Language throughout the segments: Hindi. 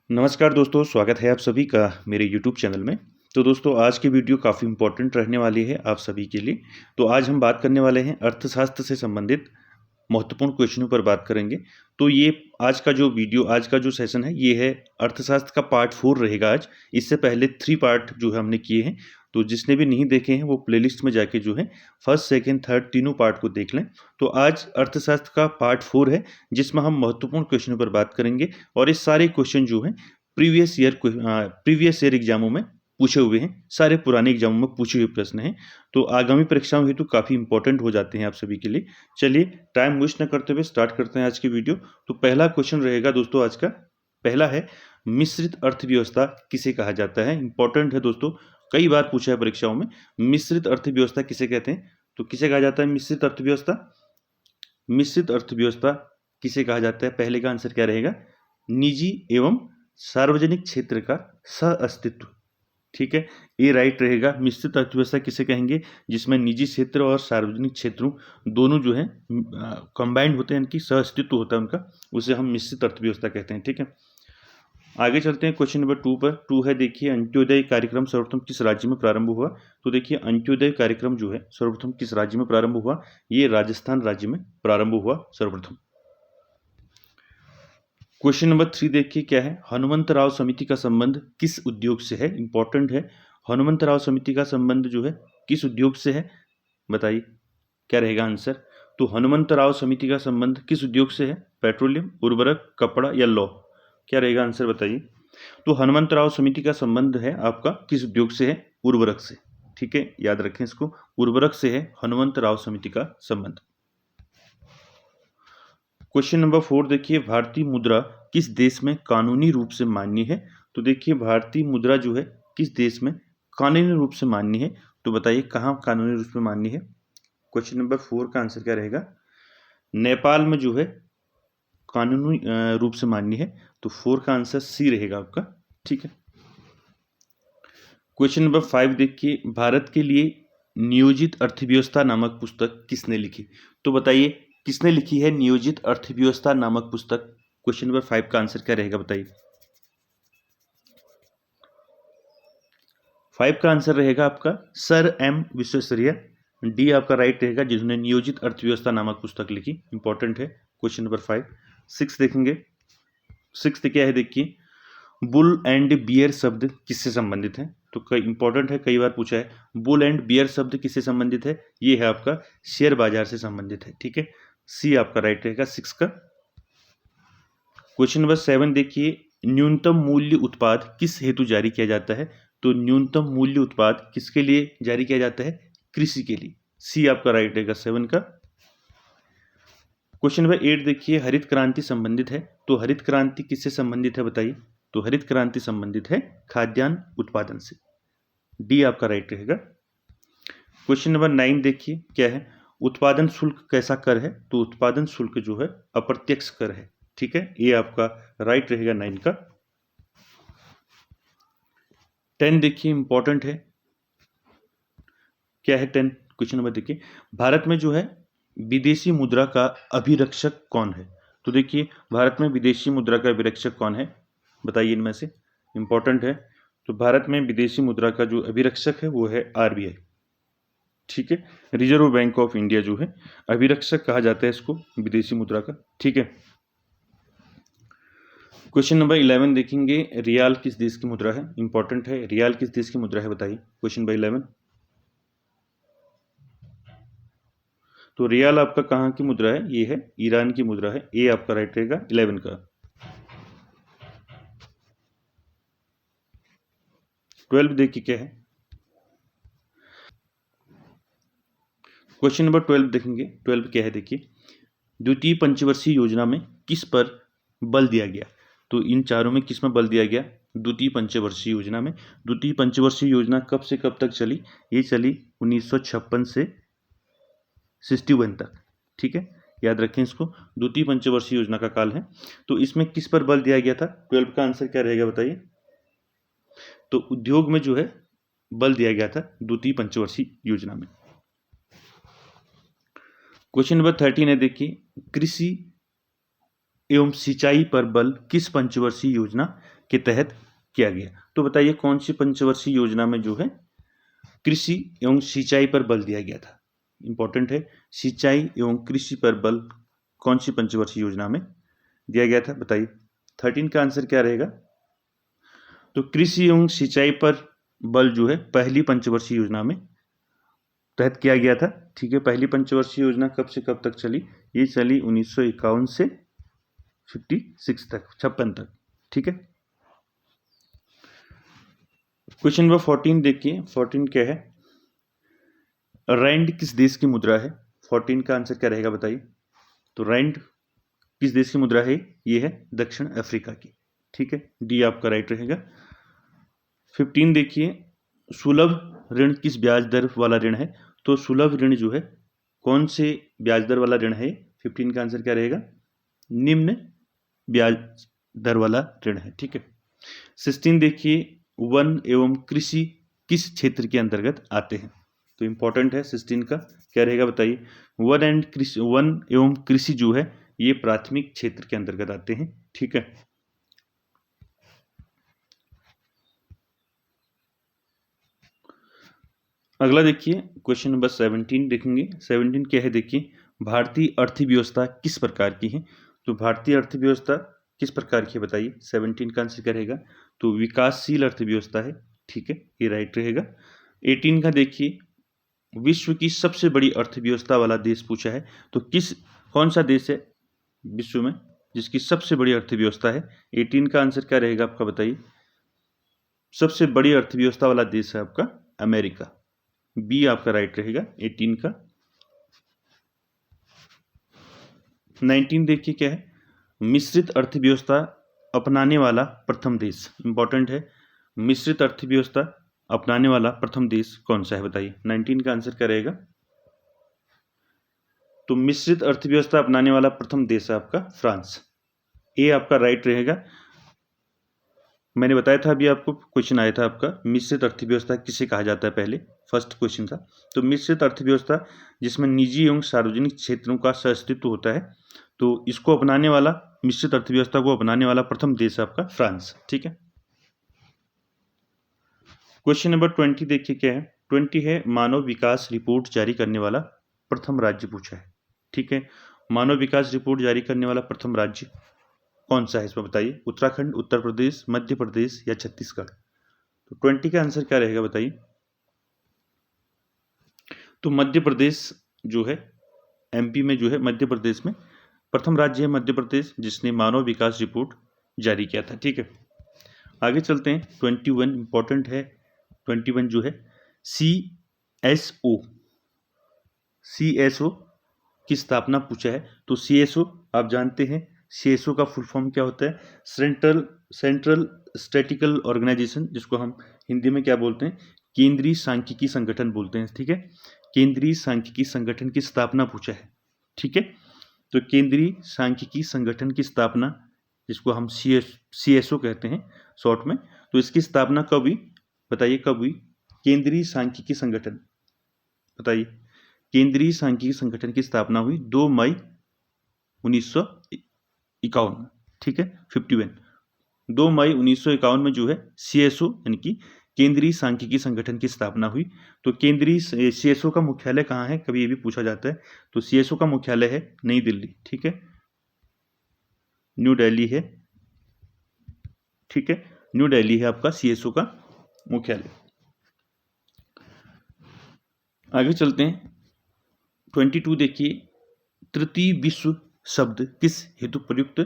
नमस्कार दोस्तों, स्वागत है आप सभी का मेरे YouTube चैनल में। तो दोस्तों आज की वीडियो काफ़ी इम्पोर्टेंट रहने वाली है आप सभी के लिए। तो आज हम बात करने वाले हैं अर्थशास्त्र से संबंधित महत्वपूर्ण क्वेश्चनों पर बात करेंगे। तो ये आज का जो सेशन है ये है अर्थशास्त्र का पार्ट 4 रहेगा आज। इससे पहले 3 पार्ट जो है हमने किए हैं। तो जिसने भी नहीं देखे हैं वो प्लेलिस्ट में जाके जो है फर्स्ट, सेकंड, थर्ड तीनों पार्ट को देख लें। तो आज अर्थशास्त्र का पार्ट 4 है जिसमें हम महत्वपूर्ण क्वेश्चनों पर बात करेंगे और ये सारे क्वेश्चन जो हैं प्रीवियस ईयर एग्जामों में पूछे हुए हैं। सारे पुराने एग्जामों में पूछे हुए प्रश्न हैं। तो आगामी परीक्षाओं हेतु काफ़ी इंपॉर्टेंट हो जाते हैं आप सभी के लिए। चलिए टाइम वेस्ट न करते हुए स्टार्ट करते हैं आज की वीडियो। तो पहला क्वेश्चन रहेगा दोस्तों आज का। पहला है मिश्रित अर्थव्यवस्था किसे कहा जाता है। इंपॉर्टेंट है दोस्तों, कई बार पूछा है परीक्षाओं में। मिश्रित अर्थव्यवस्था किसे कहते हैं? तो किसे कहा जाता है मिश्रित अर्थव्यवस्था? मिश्रित अर्थव्यवस्था किसे कहा जाता है? पहले का आंसर क्या रहेगा? निजी एवं सार्वजनिक क्षेत्र का सह अस्तित्व। ठीक है, ये राइट रहेगा। मिश्रित अर्थव्यवस्था किसे कहेंगे? जिसमें निजी क्षेत्र और सार्वजनिक क्षेत्रों दोनों जो है कंबाइंड होते हैं, इनकी सह अस्तित्व होता है उनका, उसे हम मिश्रित अर्थव्यवस्था कहते हैं। ठीक है, आगे चलते हैं क्वेश्चन नंबर 2 पर। 2 है, देखिए अंत्योदय कार्यक्रम सर्वप्रथम किस राज्य में प्रारंभ हुआ? तो देखिए अंत्योदय कार्यक्रम जो है सर्वप्रथम किस राज्य में प्रारंभ हुआ? ये राजस्थान राज्य में प्रारंभ हुआ सर्वप्रथम। क्वेश्चन नंबर 3 देखिए क्या है, हनुमंतराव समिति का संबंध किस उद्योग से है? इंपॉर्टेंट है। हनुमंतराव समिति का संबंध जो है किस उद्योग से है? बताइए क्या रहेगा आंसर। तो हनुमंतराव समिति का संबंध किस उद्योग से है? पेट्रोलियम, उर्वरक, कपड़ा या लौह? क्या रहेगा आंसर बताइए। तो हनुमंतराव समिति का संबंध है आपका किस उद्योग से है? उर्वरक से। ठीक है, याद रखें इसको, उर्वरक से है हनुमंतराव समिति का संबंध। क्वेश्चन नंबर 4 देखिए, भारतीय मुद्रा किस देश में कानूनी रूप से मान्य है? तो देखिए भारतीय मुद्रा जो है किस देश में कानूनी रूप से मान्य है? तो बताइए कहाँ कानूनी रूप से मान्य है। क्वेश्चन नंबर 4 का आंसर क्या रहेगा? नेपाल में जो है कानूनी रूप से मान्य है। तो 4 का आंसर सी रहेगा आपका। ठीक है, क्वेश्चन नंबर 5 देखिए, भारत के लिए नियोजित अर्थव्यवस्था नामक पुस्तक किसने लिखी? तो बताइए किसने लिखी है नियोजित अर्थव्यवस्था नामक पुस्तक? क्वेश्चन नंबर 5 का आंसर क्या रहेगा बताइए। 5 का आंसर रहेगा आपका सर एम विश्वेश्वरैया। डी आपका राइट रहेगा, जिन्होंने नियोजित अर्थव्यवस्था नामक पुस्तक लिखी। इंपॉर्टेंट है क्वेश्चन नंबर 5। 6 देखेंगे, 6 क्या है देखिए, बुल एंड बियर शब्द किससे संबंधित है? तो कई इंपॉर्टेंट है, कई बार पूछा है। बुल एंड बियर शब्द किससे संबंधित है? ये है आपका शेयर बाजार से संबंधित है। ठीक है, सी आपका राइट रहेगा 6 का। क्वेश्चन नंबर 7 देखिए, न्यूनतम मूल्य उत्पाद किस हेतु जारी किया जाता है? तो न्यूनतम मूल्य उत्पाद किसके लिए जारी किया जाता है? कृषि के लिए। सी आपका राइट रहेगा 7 का। क्वेश्चन नंबर 8 देखिए, हरित क्रांति संबंधित है। तो हरित क्रांति किससे संबंधित है बताइए। तो हरित क्रांति संबंधित है खाद्यान्न उत्पादन से। डी आपका राइट रहेगा। क्वेश्चन नंबर 9 देखिए क्या है, उत्पादन शुल्क कैसा कर है? तो उत्पादन शुल्क जो है अप्रत्यक्ष कर है। ठीक है, ये आपका राइट रहेगा 9 का। 10 देखिए इंपॉर्टेंट है, क्या है 10? क्वेश्चन नंबर देखिए, भारत में जो है विदेशी मुद्रा का अभिरक्षक कौन है? तो देखिए भारत में विदेशी मुद्रा का अभिरक्षक कौन है? बताइए इनमें से। इंपॉर्टेंट है, तो भारत में विदेशी मुद्रा का जो अभिरक्षक है वो है आरबीआई। ठीक है, रिजर्व बैंक ऑफ इंडिया जो है अभिरक्षक कहा जाता है इसको विदेशी मुद्रा का। ठीक है, क्वेश्चन नंबर 11 देखेंगे, रियाल किस देश की मुद्रा है? इंपॉर्टेंट है, रियाल किस देश की मुद्रा है बताइए। क्वेश्चन नंबर 11, तो रियाल आपका कहाँ की मुद्रा है? ये है ईरान की मुद्रा है। ए आपका राइट रहेगा 11 का। 12 देखिए क्या है, क्वेश्चन नंबर 12 देखेंगे। 12 क्या है देखिए, द्वितीय पंचवर्षीय योजना में किस पर बल दिया गया? तो इन चारों में किस में बल दिया गया? द्वितीय पंचवर्षीय योजना में। द्वितीय पंचवर्षीय योजना कब से कब तक चली? ये चली 1956 से 61 तक। ठीक है, याद रखें इसको, द्वितीय पंचवर्षीय योजना का काल है। तो इसमें किस पर बल दिया गया था? 12 का आंसर क्या रहेगा बताइए। तो उद्योग में जो है बल दिया गया था द्वितीय पंचवर्षीय योजना में। क्वेश्चन नंबर 13 है देखिए, कृषि एवं सिंचाई पर बल किस पंचवर्षीय योजना के तहत किया गया? तो बताइए कौन सी पंचवर्षीय योजना में जो है कृषि एवं सिंचाई पर बल दिया गया था? इंपॉर्टेंट है, सिंचाई एवं कृषि पर बल कौन सी पंचवर्षीय योजना में दिया गया था? बताइए 13 का आंसर क्या रहेगा? तो कृषि एवं सिंचाई पर बल जो है पहली पंचवर्षीय योजना में तहत किया गया था। ठीक है, पहली पंचवर्षीय योजना कब से कब तक चली? ये चली 1951 से 56 तक, 56 तक। ठीक है, क्वेश्चन नंबर 14 देखिए, 14 क्या है? रैंड किस देश की मुद्रा है? 14 का आंसर क्या रहेगा बताइए? तो रैंड किस देश की मुद्रा है? ये है दक्षिण अफ्रीका की। ठीक है, डी आपका राइट रहेगा। 15 देखिए, सुलभ ऋण किस ब्याज दर वाला ऋण है? तो सुलभ ऋण जो है कौन से ब्याज दर वाला ऋण है? 15 का आंसर क्या रहेगा? निम्न ब्याज दर वाला ऋण है। ठीक है, 16 देखिए, वन एवं कृषि किस क्षेत्र के अंतर्गत आते हैं? तो इंपॉर्टेंट है 16 का, क्या रहेगा बताइए? वन एवं कृषि जो है ये प्राथमिक क्षेत्र के अंतर्गत आते हैं। ठीक है, अगला देखिए, क्वेश्चन नंबर 17 देखेंगे। 17 क्या है देखिए, भारतीय अर्थव्यवस्था किस प्रकार की है? तो भारतीय अर्थव्यवस्था किस प्रकार की है बताइए? 17 का आंसर क्या रहेगा? तो विकासशील अर्थव्यवस्था है। ठीक है, ये राइट रहेगा। 18 का देखिए, विश्व की सबसे बड़ी अर्थव्यवस्था वाला देश पूछा है, तो कौन सा देश है विश्व में जिसकी सबसे बड़ी अर्थव्यवस्था है? 18 का आंसर क्या रहेगा आपका बताइए? सबसे बड़ी अर्थव्यवस्था वाला देश है आपका अमेरिका, बी आपका राइट रहेगा 18 का। 19 देखिए क्या है, मिश्रित अर्थव्यवस्था अपनाने वाला प्रथम देश। इंपॉर्टेंट है, मिश्रित अर्थव्यवस्था अपनाने वाला प्रथम देश कौन सा है बताइए? 19 का आंसर क्या रहेगा? तो मिश्रित अर्थव्यवस्था अपनाने वाला प्रथम देश है आपका फ्रांस, ए आपका राइट रहेगा। मैंने बताया था अभी आपको, क्वेश्चन आया था आपका, मिश्रित अर्थव्यवस्था किसे कहा जाता है? पहले फर्स्ट क्वेश्चन था। तो मिश्रित अर्थव्यवस्था जिसमें निजी एवं सार्वजनिक क्षेत्रों का सहअस्तित्व होता है, तो इसको अपनाने वाला, मिश्रित अर्थव्यवस्था को अपनाने वाला प्रथम देश है आपका फ्रांस। ठीक है, क्वेश्चन नंबर 20 देखिए क्या है? 20 है, मानव विकास रिपोर्ट जारी करने वाला प्रथम राज्य पूछा है। ठीक है, मानव विकास रिपोर्ट जारी करने वाला प्रथम राज्य कौन सा है इसमें बताइए? उत्तराखंड, उत्तर प्रदेश, मध्य प्रदेश या छत्तीसगढ़? तो 20 का आंसर क्या रहेगा बताइए? तो मध्य प्रदेश जो है, एमपी में जो है मध्य प्रदेश में प्रथम राज्य है मध्य प्रदेश जिसने मानव विकास रिपोर्ट जारी किया था। ठीक है, आगे चलते हैं। 21 इंपॉर्टेंट है। 21 जो है CSO, CSO की स्थापना पूछा है। तो CSO आप जानते हैं, CSO का फुल फॉर्म क्या होता है? सेंट्रल स्टैटिकल ऑर्गेनाइजेशन, जिसको हम हिंदी में क्या बोलते हैं? केंद्रीय सांख्यिकी संगठन बोलते हैं। ठीक है, केंद्रीय सांख्यिकी संगठन की स्थापना पूछा है। ठीक है, तो केंद्रीय सांख्यिकी संगठन की स्थापना, जिसको हम CSO कहते हैं शॉर्ट में, तो इसकी स्थापना कब हुई बताइए? कब हुई? केंद्रीय सांख्यिकी संगठन, बताइए। केंद्रीय सांख्यिकी संगठन की स्थापना हुई 2 मई 1951। ठीक है, 51, 2 मई 1951 में जो है CSO यानी कि केंद्रीय सांख्यिकी संगठन की स्थापना हुई। तो केंद्रीय CSO का मुख्यालय कहाँ है? कभी ये भी पूछा जाता है। तो CSO का मुख्यालय है नई दिल्ली। ठीक है, न्यू दिल्ली है। ठीक है, न्यू दिल्ली है आपका CSO का मुख्यालय। आगे चलते हैं। 22 देखिए, तृतीय विश्व शब्द किस हेतु प्रयुक्त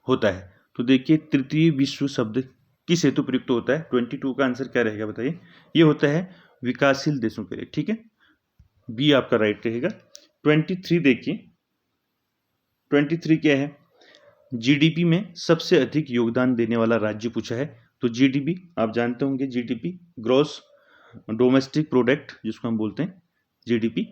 होता है? तो देखिए, तृतीय विश्व शब्द किस हेतु प्रयुक्त होता है? 22 का आंसर क्या रहेगा बताइए? ये होता है विकासशील देशों के लिए। ठीक है, बी आपका राइट रहेगा। 23 देखिए, 23 क्या है? GDP में सबसे अधिक योगदान देने वाला राज्य पूछा है। तो GDP आप जानते होंगे, GDP ग्रॉस डोमेस्टिक प्रोडक्ट जिसको हम बोलते हैं GDP।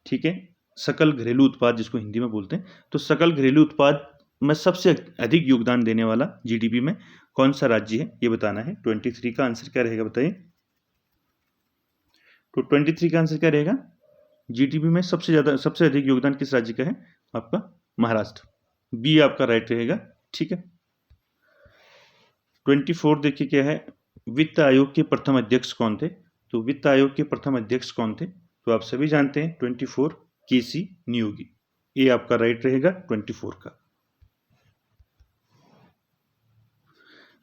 ठीक है, सकल घरेलू उत्पाद जिसको हिंदी में बोलते हैं। तो सकल घरेलू उत्पाद में सबसे अधिक योगदान देने वाला GDP में कौन सा राज्य है, ये बताना है। 23 का आंसर क्या रहेगा बताइए? तो 23 का आंसर क्या रहेगा? GDP में सबसे अधिक योगदान किस राज्य का है? आपका महाराष्ट्र। बी आपका राइट रहेगा। ठीक है। 24 देखिए क्या है, वित्त आयोग के प्रथम अध्यक्ष कौन थे? तो वित्त आयोग के प्रथम अध्यक्ष कौन थे? तो आप सभी जानते हैं 24 केसी नियोगी। ये आपका राइट रहेगा 24 का।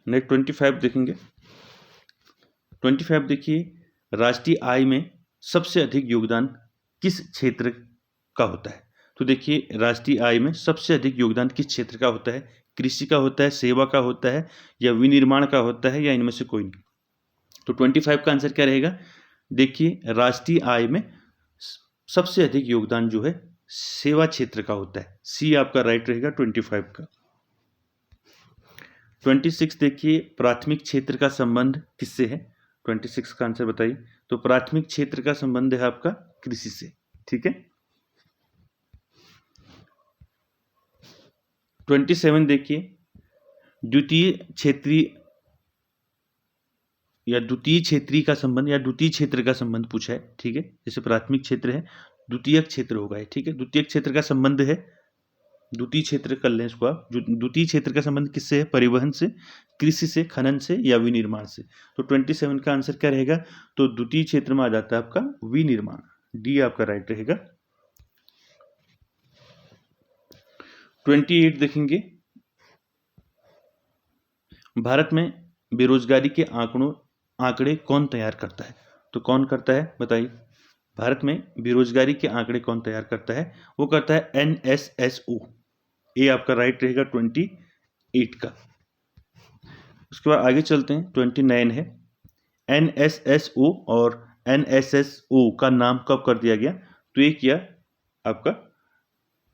नेक्स्ट 25 देखेंगे। 25 देखिए, राष्ट्रीय आय में सबसे अधिक योगदान किस क्षेत्र का होता है? तो देखिए, राष्ट्रीय आय में सबसे अधिक योगदान किस क्षेत्र का होता है? कृषि का होता है, सेवा का होता है, या विनिर्माण का होता है, या इनमें से कोई नहीं? तो 25 का आंसर क्या रहेगा? देखिए, राष्ट्रीय आय में सबसे अधिक योगदान जो है सेवा क्षेत्र का होता है। सी आपका राइट रहेगा 25 का। 26 देखिए, प्राथमिक क्षेत्र का संबंध किससे है? 26 का आंसर बताइए। तो प्राथमिक क्षेत्र का संबंध है आपका कृषि से। ठीक है। 27 देखिए, द्वितीय क्षेत्रीय या द्वितीय क्षेत्रीय का संबंध या द्वितीय क्षेत्र का संबंध पूछा है। ठीक है, जैसे प्राथमिक क्षेत्र है, द्वितीय क्षेत्र होगा। ठीक है, द्वितीय क्षेत्र का संबंध है, द्वितीय क्षेत्र कर लें इसको आप। द्वितीय क्षेत्र का संबंध किससे है? परिवहन से, कृषि से, खनन से, या विनिर्माण से। तो 27 का आंसर क्या रहेगा? तो द्वितीय क्षेत्र में आ जाता है आपका विनिर्माण। डी आपका राइट रहेगा। 28 देखेंगे, भारत में बेरोजगारी के आंकड़े कौन तैयार करता है? तो कौन करता है बताइए? भारत में बेरोजगारी के आंकड़े कौन तैयार करता है? वो करता है NSSO। ये आपका राइट रहेगा 28 का। उसके बाद आगे चलते हैं, 29 है। NSSO और NSSO का नाम कब कर दिया गया? तो ये किया आपका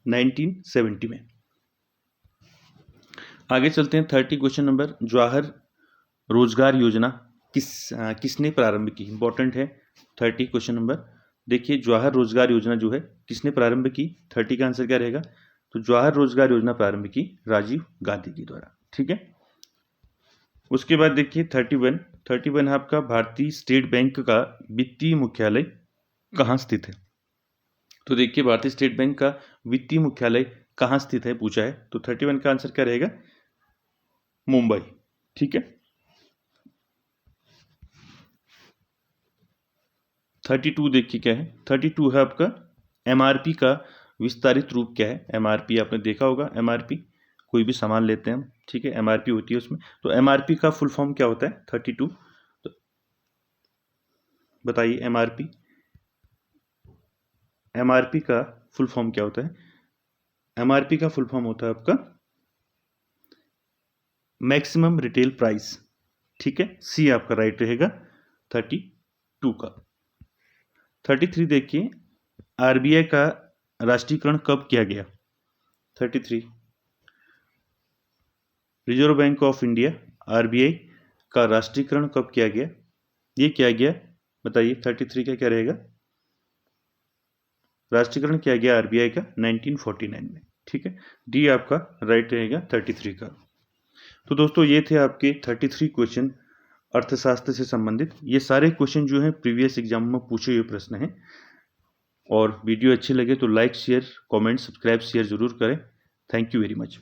1970 में। आगे चलते हैं 30 क्वेश्चन नंबर, जवाहर रोजगार योजना किसने प्रारंभ की? इंपॉर्टेंट है 30 क्वेश्चन नंबर। देखिए, जवाहर रोजगार योजना जो है किसने प्रारंभ की? 30 का आंसर क्या रहेगा? तो जवाहर रोजगार योजना प्रारंभ की राजीव गांधी के द्वारा। ठीक है। उसके बाद देखिए 31 है आपका, भारतीय स्टेट बैंक का वित्तीय मुख्यालय कहाँ स्थित है? तो देखिए, भारतीय स्टेट बैंक का वित्तीय मुख्यालय कहाँ स्थित है पूछा है। तो 31 का आंसर क्या रहेगा? मुंबई। ठीक है। 32 देखिए क्या है। 32 है आपका, MRP का विस्तारित रूप क्या है? MRP आपने देखा होगा। MRP कोई भी सामान लेते हैं हम, ठीक है, MRP होती है उसमें। तो MRP का फुल फॉर्म क्या होता है? 32 तो बताइए। MRP का फुल फॉर्म क्या होता है? MRP का फुल फॉर्म होता है आपका मैक्सिमम रिटेल प्राइस। ठीक है, सी आपका राइट रहेगा 32 का। 33 देखिए, RBI का राष्ट्रीयकरण कब किया गया? 33 reserve bank of India RBI का राष्ट्रीयकरण कब किया गया? ये किया गया, बताइए। 33 का क्या रहेगा? राष्ट्रीयकरण किया गया RBI का 1949 में। ठीक है, डी आपका राइट रहेगा 33 का। तो दोस्तों, ये थे आपके 33 क्वेश्चन अर्थशास्त्र से संबंधित। ये सारे क्वेश्चन जो हैं प्रीवियस एग्जाम में पूछे हुए प्रश्न हैं। और वीडियो अच्छी लगे तो like, share, comment, subscribe, share जरूर करें। Thank you very much.